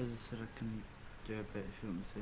As I said, I can do a bit if you want me to.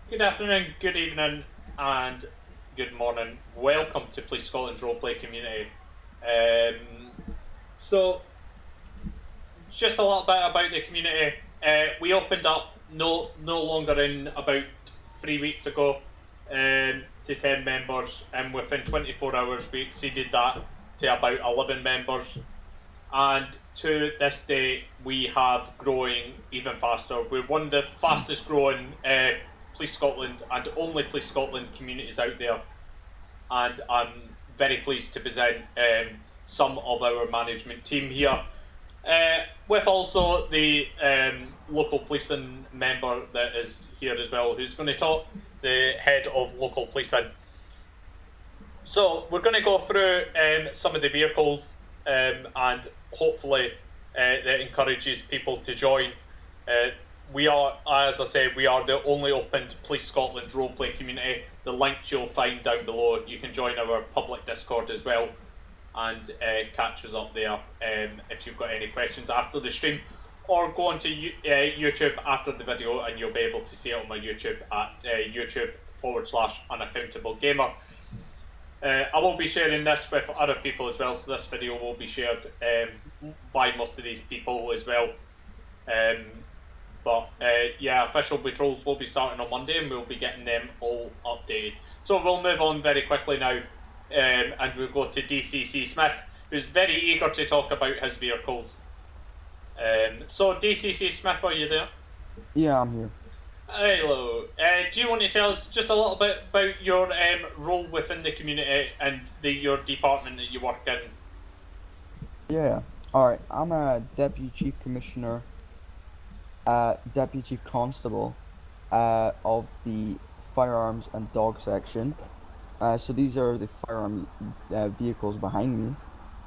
Good afternoon, good evening, and good morning. Welcome to Police Scotland's Roleplay Community. So, just a little bit about the community. We opened up no longer in about 3 weeks ago to 10 members, and within 24 hours we exceeded that to about 11 members. And to this day, we have growing even faster. We're one of the fastest growing Police Scotland and only Police Scotland communities out there, and I'm very pleased to present some of our management team here, with also the local policing member that is here as well, who's going to talk, the head of local policing. So we're going to go through some of the vehicles, and hopefully that encourages people to join. We are, as I say, we are the only open Police Scotland roleplay community. The links you'll find down below. You can join our public Discord as well and catch us up there if you've got any questions after the stream. Or go onto YouTube after the video and you'll be able to see it on my YouTube at YouTube.com/unaccountablegamer. I will be sharing this with other people as well, so this video will be shared by most of these people as well. But yeah, official patrols will be starting on Monday and we'll be getting them all updated. So we'll move on very quickly now, and we'll go to DCC Smith, who's very eager to talk about his vehicles. So DCC Smith, are you there? Yeah, I'm here. Hello. Do you want to tell us just a little bit about your role within the community and your department that you work in? Yeah. Alright, I'm a Deputy Chief Commissioner, Deputy Chief Constable of the Firearms and Dog section. So these are the firearm vehicles behind me.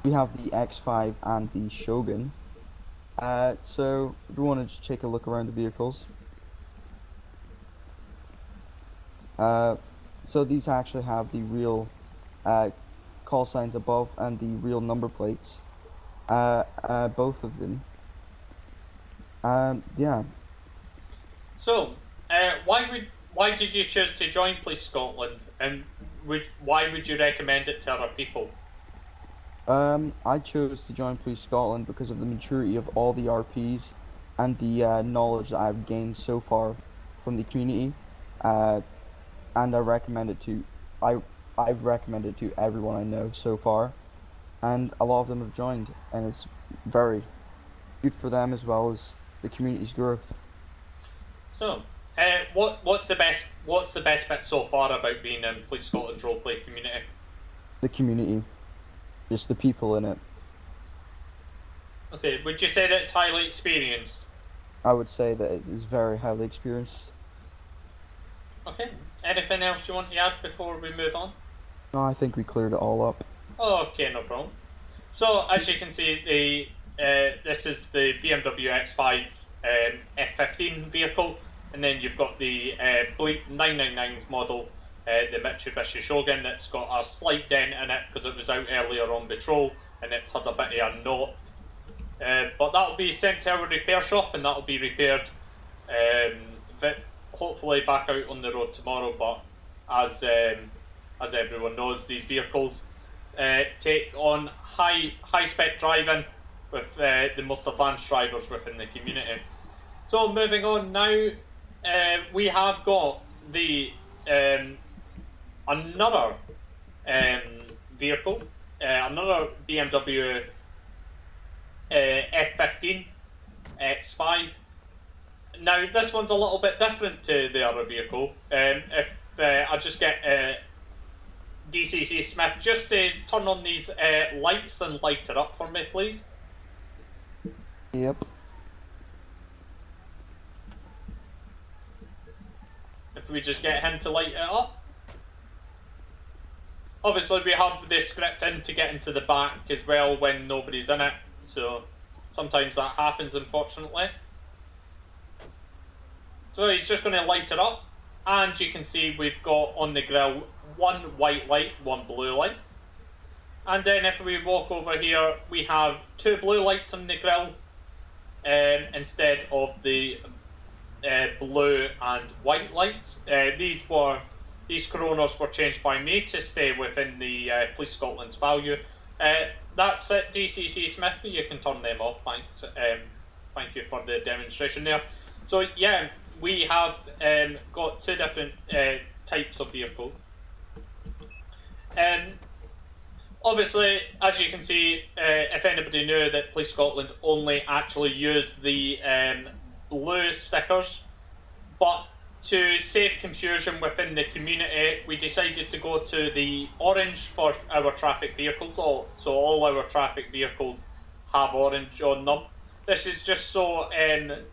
We have the X5 and the Shogun. So if you want to just take a look around the vehicles. So these actually have the real call signs above and the real number plates, both of them. Yeah. So, why did you choose to join Police Scotland, and why would you recommend it to other people? I chose to join Police Scotland because of the maturity of all the RPs and the knowledge that I've gained so far from the community. And I've recommended to everyone I know so far, and a lot of them have joined, and it's very good for them as well as the community's growth. So, what's the best bit so far about being in Police Scotland's roleplay community? The community, just the people in it. Okay, would you say that it's highly experienced? I would say that it is very highly experienced. Okay. Anything else you want to add before we move on? No, I think we cleared it all up. Okay, no problem. So, as you can see, this is the BMW X5 F15 vehicle, and then you've got the Bleep 999's model, the Mitsubishi Shogun, that's got a slight dent in it because it was out earlier on patrol, and it's had a bit of a knock. But that'll be sent to our repair shop, and that'll be repaired. Hopefully back out on the road tomorrow. But as everyone knows, these vehicles take on high spec driving with the most advanced drivers within the community. So moving on now, we have got the another vehicle, another BMW F15 X5. Now this one's a little bit different to the other vehicle. If I just get DCC Smith just to turn on these lights and light it up for me, please. Yep. If we just get him to light it up. Obviously we have the script in to get into the back as well when nobody's in it, so sometimes that happens, unfortunately. So he's just going to light it up, and you can see we've got on the grille one white light, one blue light. And then if we walk over here, we have two blue lights on the grille instead of the blue and white lights. These coroners were changed by me to stay within the Police Scotland's value. That's it, DCC Smith. You can turn them off. Thanks. Thank you for the demonstration there. So yeah, we have got two different types of vehicle. Obviously, as you can see, if anybody knew that Police Scotland only actually use the blue stickers, but to save confusion within the community, we decided to go to the orange for our traffic vehicles. So all our traffic vehicles have orange on them. This is just so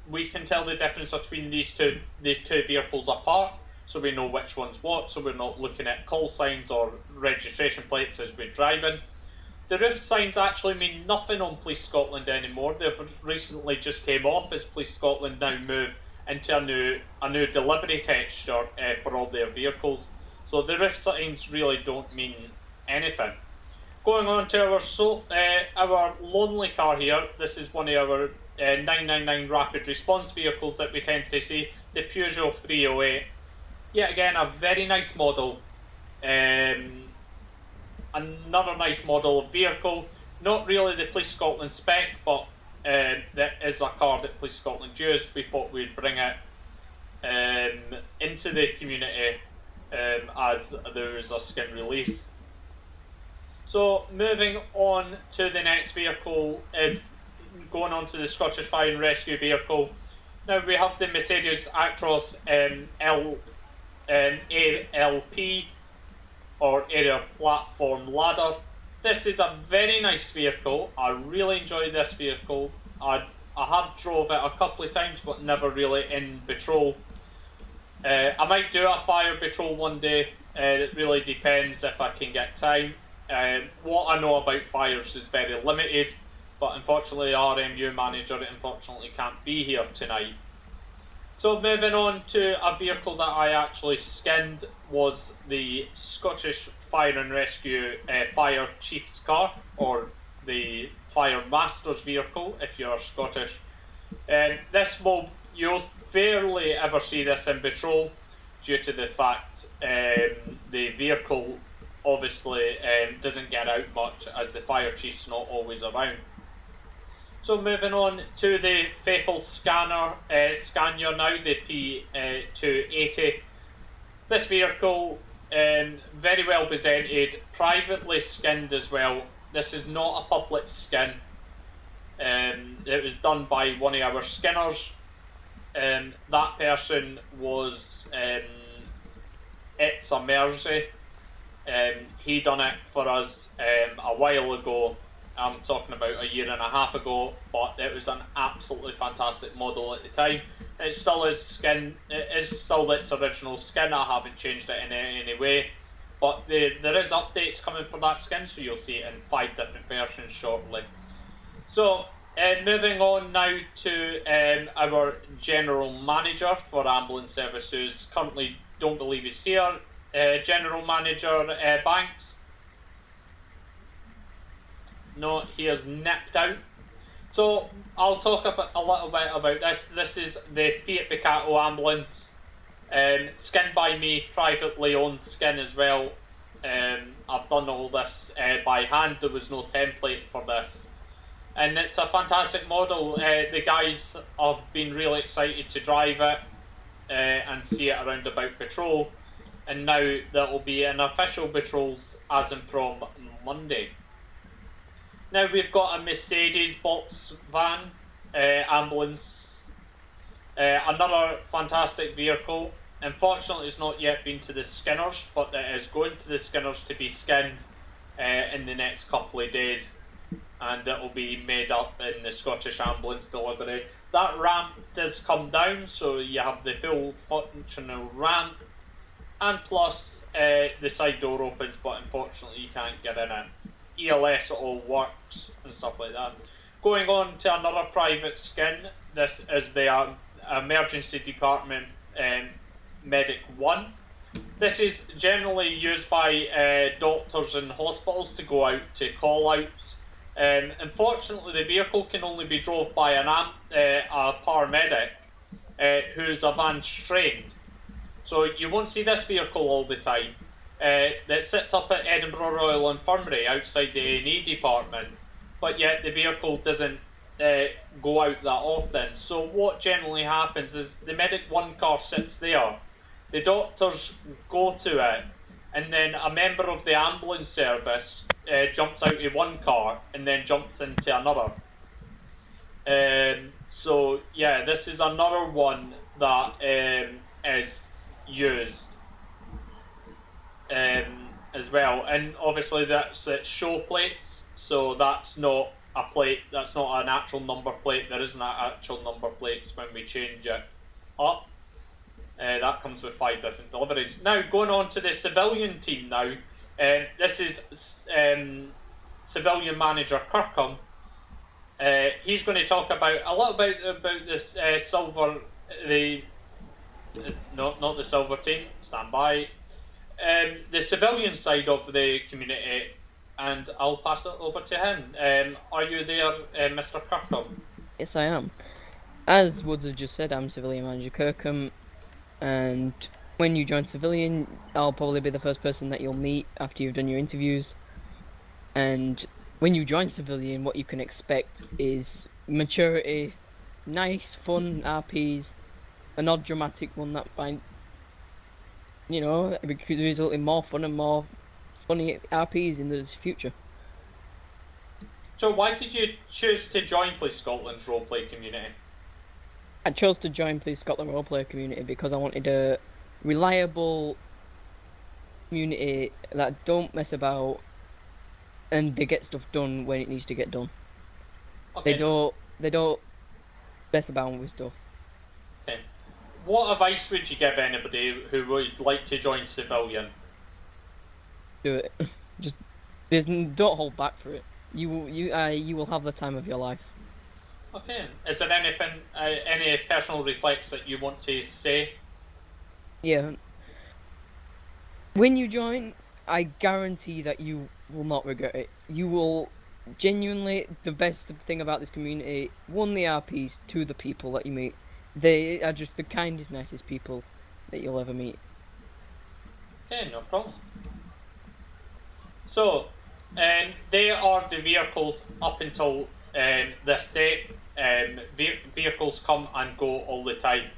we can tell the difference between the two vehicles apart, so we know which one's what, so we're not looking at call signs or registration plates as we're driving. The roof signs actually mean nothing on Police Scotland anymore. They've recently just came off as Police Scotland now move into a new delivery texture for all their vehicles. So the roof signs really don't mean anything. Going on to our lonely car here, this is one of our 999 rapid response vehicles that we tend to see, the Peugeot 308. Yet again, a very nice model. Another nice model of vehicle. Not really the Police Scotland spec, but that is a car that Police Scotland used. We thought we'd bring it into the community as there is a skin release. So moving on to the next vehicle is going on to the Scottish Fire and Rescue vehicle. Now we have the Mercedes Actros ALP or Area Platform Ladder. This is a very nice vehicle. I really enjoy this vehicle. I have drove it a couple of times, but never really in patrol. I might do a fire patrol one day. It really depends if I can get time. What I know about fires is very limited, but unfortunately our RMU manager unfortunately can't be here tonight. So moving on to a vehicle that I actually skinned was the Scottish Fire and Rescue Fire Chief's car, or the Fire Master's vehicle if you're Scottish. You'll rarely ever see this in patrol due to the fact the vehicle obviously doesn't get out much as the fire chief's not always around. So moving on to the faithful Scania now, the P280. This vehicle, very well presented, privately skinned as well. This is not a public skin. It was done by one of our skinners. That person was It's a Mersey. He done it for us a while ago. I'm talking about a year and a half ago, but it was an absolutely fantastic model at the time. It still is skin. It is still its original skin. I haven't changed it in any way, but there is updates coming for that skin, so you'll see it in 5 different versions shortly. So moving on now to our general manager for ambulance services. Currently, don't believe he's here. General Manager Banks. No, he has nipped out. So I'll talk a little bit about this. This is the Fiat Picato ambulance, skin by me, privately owned skin as well. I've done all this by hand. There was no template for this, and it's a fantastic model. The guys have been really excited to drive it and see it around about patrol, and now that will be in official patrols as in from Monday. Now we've got a Mercedes box van ambulance, another fantastic vehicle. Unfortunately, it's not yet been to the Skinners, but it is going to the Skinners to be skinned in the next couple of days, and it will be made up in the Scottish ambulance delivery. That ramp does come down, so you have the full functional ramp, and plus the side door opens, but unfortunately you can't get in it. ELS all works and stuff like that. Going on to another private skin, this is the emergency department Medic 1. This is generally used by doctors in hospitals to go out to call outs. Unfortunately, the vehicle can only be drove by a paramedic who's advanced trained. So you won't see this vehicle all the time. That sits up at Edinburgh Royal Infirmary outside the A&E department, but yet the vehicle doesn't go out that often. So what generally happens is the Medic 1 car sits there, the doctors go to it, and then a member of the ambulance service jumps out of one car and then jumps into another. So yeah, this is another one that is used as well, and obviously that's show plates, so that's not a plate, that's not an actual number plate. There isn't actual number plates when we change it up. That comes with 5 different deliveries. Now going on to the civilian team now, this is civilian manager Kirkham. He's going to talk about a little bit about this silver, not the silver team, stand by. The civilian side of the community, and I'll pass it over to him. Are you there, Mr. Kirkham? Yes, I am. As Woods has just said, I'm Civilian Manager Kirkham, and when you join Civilian, I'll probably be the first person that you'll meet after you've done your interviews. And when you join Civilian, what you can expect is maturity, nice, fun RPs, an odd dramatic one that might, it could result in more fun and more funny RPs in the future. So why did you choose to join Police Scotland's roleplay community? I chose to join Police Scotland roleplay community because I wanted a reliable community that don't mess about and they get stuff done when it needs to get done. Okay. They don't mess about with stuff. Okay. What advice would you give anybody who would like to join Civilian? Do it. Don't hold back for it. You will have the time of your life. Okay. Is there anything, any personal reflex that you want to say? Yeah. When you join, I guarantee that you will not regret it. You will genuinely, the best thing about this community, 1, the RPs, 2, the people that you meet. They are just the kindest, nicest people that you'll ever meet. Okay, no problem. So, they are the vehicles up until this date. Vehicles come and go all the time.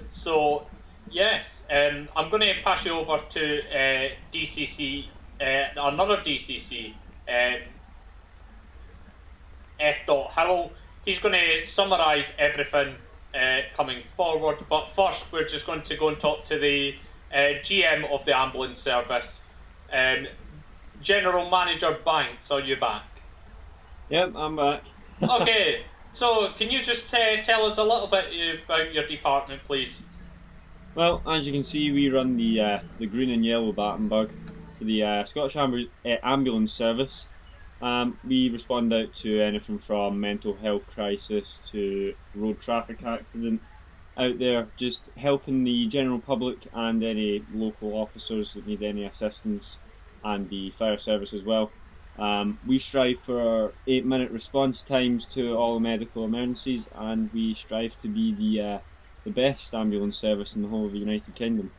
So, yes, I'm going to pass you over to DCC, another DCC, F. Howell. He's going to summarise everything coming forward, but first we're just going to go and talk to the GM of the ambulance service. General Manager Banks, are you back? Yep, I'm back. Okay, so can you just tell us a little bit about your department, please? Well, as you can see, we run the green and yellow Battenberg for the Scottish Ambulance Service. We respond out to anything from mental health crisis to road traffic accident out there, just helping the general public and any local officers that need any assistance, and the fire service as well. We strive for 8-minute response times to all medical emergencies, and we strive to be the best ambulance service in the whole of the United Kingdom.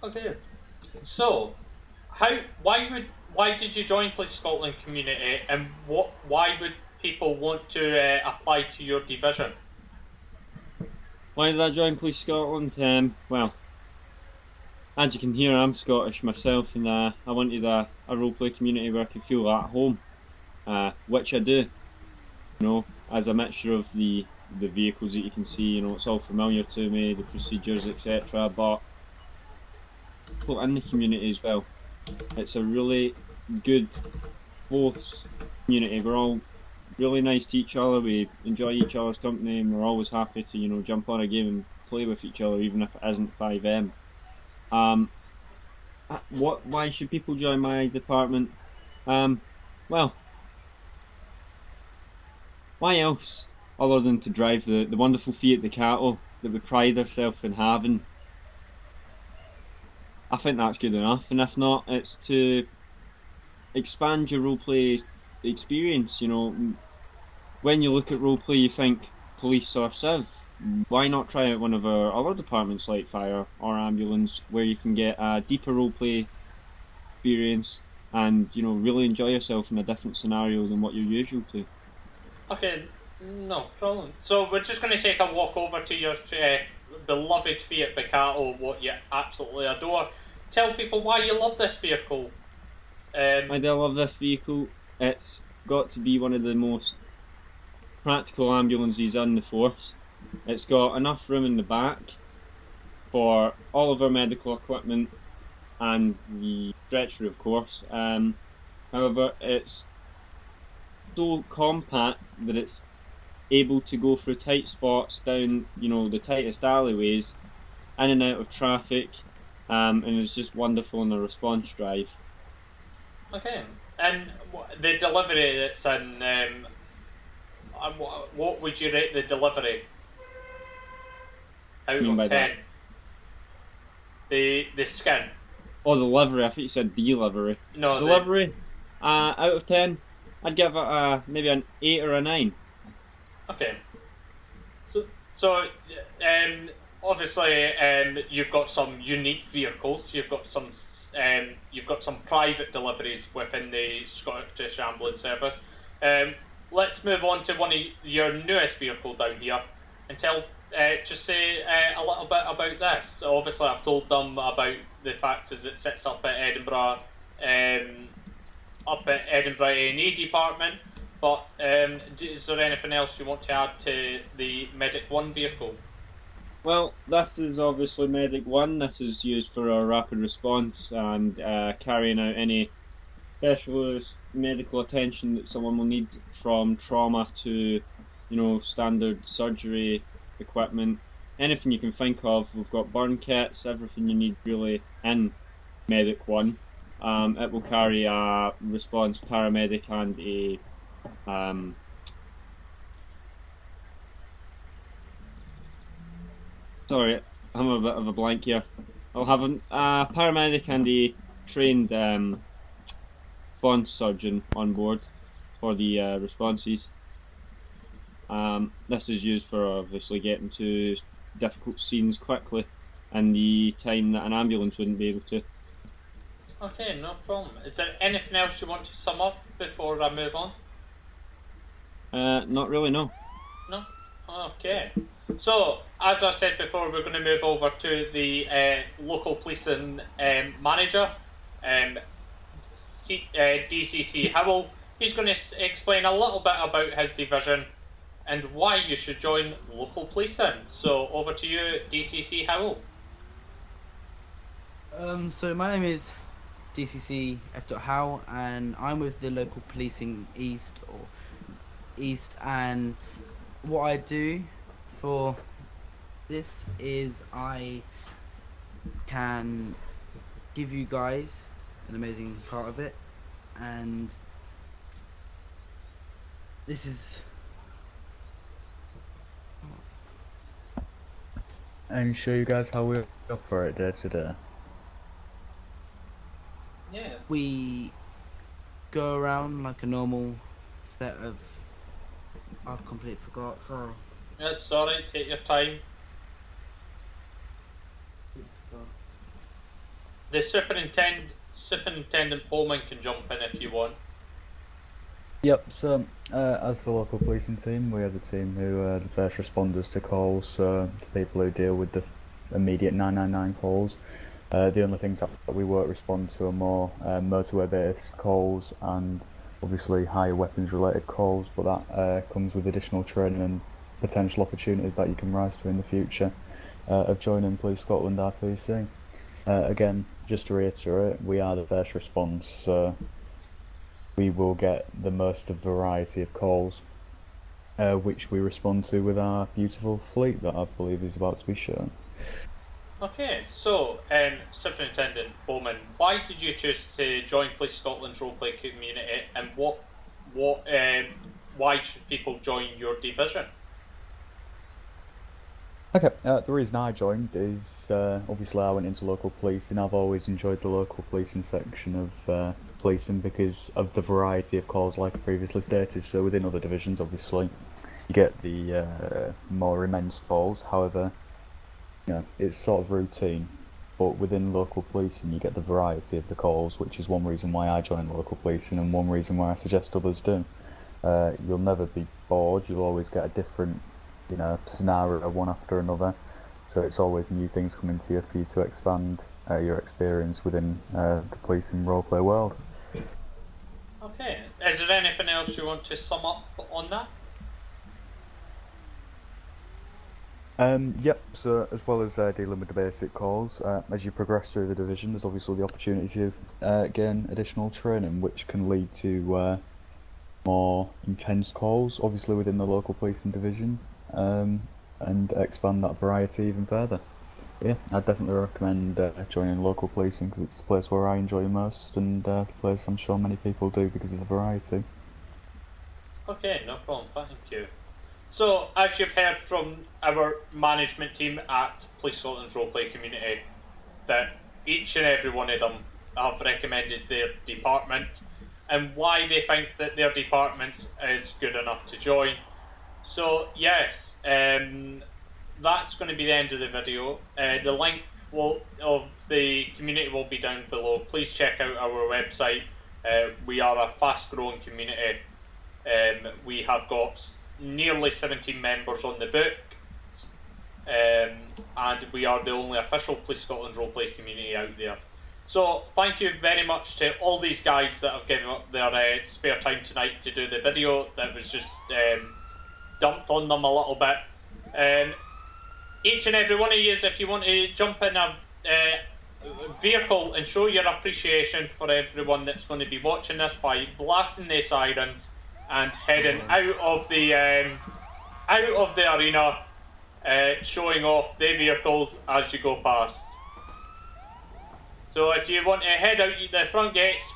Okay. So, why did you join Police Scotland Community, and why would people want to apply to your division? Why did I join Police Scotland? Well, as you can hear, I'm Scottish myself, and I wanted a roleplay community where I could feel at home, which I do. You know, as a mixture of the vehicles that you can see, you know, it's all familiar to me, the procedures, etc. But people in the community as well. It's a really good, close community. We're all really nice to each other. We enjoy each other's company, and we're always happy to, you know, jump on a game and play with each other, even if it isn't 5M. Why should people join my department? Well, why else other than to drive the wonderful Fiat Ducato that we pride ourselves in having? I think that's good enough, and if not, it's to expand your roleplay experience. You know, when you look at roleplay, you think police or civ. Why not try out one of our other departments like fire or ambulance, where you can get a deeper roleplay experience and, you know, really enjoy yourself in a different scenario than what you're usual to. Okay, no problem. So we're just going to take a walk over to your beloved Fiat Ducato, what you absolutely adore. Tell people why you love this vehicle. Why do I love this vehicle? It's got to be one of the most practical ambulances on the force. It's got enough room in the back for all of our medical equipment and the stretcher, of course. However, it's so compact that it's able to go through tight spots down, you know, the tightest alleyways, in and out of traffic, and it's just wonderful in the response drive. Okay, and the delivery that's in, what would you rate the delivery out Mean by of 10? The skin. Oh, the livery. I thought you said delivery. No, delivery. Out of 10, I'd give it maybe an 8 or a 9. Okay. So obviously, you've got some unique vehicles. You've got some private deliveries within the Scottish Ambulance Service. Let's move on to one of your newest vehicle down here, and just say a little bit about this. So obviously, I've told them about the fact is it sits up at Edinburgh, A&E department. But is there anything else you want to add to the Medic 1 vehicle? Well, this is obviously Medic 1. This is used for our rapid response and carrying out any specialist medical attention that someone will need, from trauma to, you know, standard surgery equipment. Anything you can think of. We've got burn kits, everything you need really in Medic 1. It will carry a response paramedic and a sorry, I'm a bit of a blank here. I'll have a paramedic and a trained response surgeon on board for the responses. This is used for obviously getting to difficult scenes quickly in the time that an ambulance wouldn't be able to. Okay, no problem. Is there anything else you want to sum up before I move on? Not really, no. No? Okay. So, as I said before, we're going to move over to the local policing manager, DCC Howell. He's going to explain a little bit about his division and why you should join local policing. So, over to you, DCC Howell. So my name is DCC F. Howe, and I'm with the local policing East, and what I do for this is I can give you guys an amazing part of it, and this is and show you guys how we operate day to day. Yeah. we go around like a normal set of. I've completely forgot. Sorry. That's alright, take your time. The Superintendent Bowman can jump in if you want. Yep, so as the local policing team, we are the team who are the first responders to calls, so the people who deal with the immediate 999 calls. The only things that we won't respond to are more motorway based calls and obviously higher weapons related calls, but that comes with additional training and potential opportunities that you can rise to in the future of joining Police Scotland RPC. Again, just to reiterate, we are the first response, so we will get the most of variety of calls, which we respond to with our beautiful fleet that I believe is about to be shown. Okay, so Superintendent Bowman, why did you choose to join Police Scotland's roleplay community, and why should people join your division? Okay, the reason I joined is obviously I went into local policing. I've always enjoyed the local policing section of policing because of the variety of calls, like I previously stated. So within other divisions, obviously, you get the more immense calls. However, it's sort of routine. But within local policing, you get the variety of the calls, which is one reason why I joined local policing and one reason why I suggest others do. You'll never be bored. You'll always get a different scenario one after another, so it's always new things coming to you for you to expand your experience within the policing roleplay world. Okay, is there anything else you want to sum up on that? Yep, so as well as dealing with the basic calls, as you progress through the division, there's obviously the opportunity to gain additional training, which can lead to more intense calls, obviously within the local policing division, and expand that variety even further. Yeah, I'd definitely recommend joining local policing because it's the place where I enjoy most, and the place I'm sure many people do because of the variety. Okay, no problem, thank you. So, as you've heard from our management team at Police Scotland's roleplay community, that each and every one of them have recommended their department and why they think that their department is good enough to join. So, yes, that's going to be the end of the video. The link of the community will be down below. Please check out our website. We are a fast-growing community. We have got nearly 17 members on the book, and we are the only official Police Scotland roleplay community out there. So thank you very much to all these guys that have given up their spare time tonight to do the video that was just dumped on them a little bit. Each and every one of you, if you want to jump in a vehicle and show your appreciation for everyone that's going to be watching this by blasting their sirens and heading out of the arena, showing off their vehicles as you go past. So if you want to head out the front gates,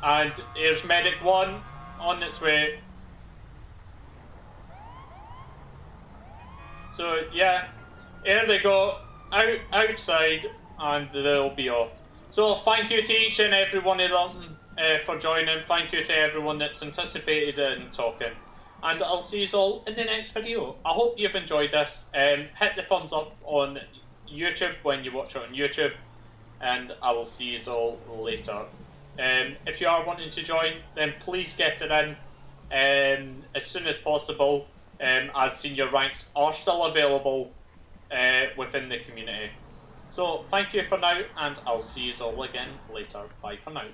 and here's Medic 1 on its way. So yeah, here they go, outside, and they'll be off. So thank you to each and every one of them for joining. Thank you to everyone that's anticipated in talking. And I'll see you all in the next video. I hope you've enjoyed this. Hit the thumbs up on YouTube when you watch it on YouTube. And I will see you all later. If you are wanting to join, then please get it in as soon as possible. As senior ranks are still available within the community. So thank you for now, and I'll see you all again later. Bye for now.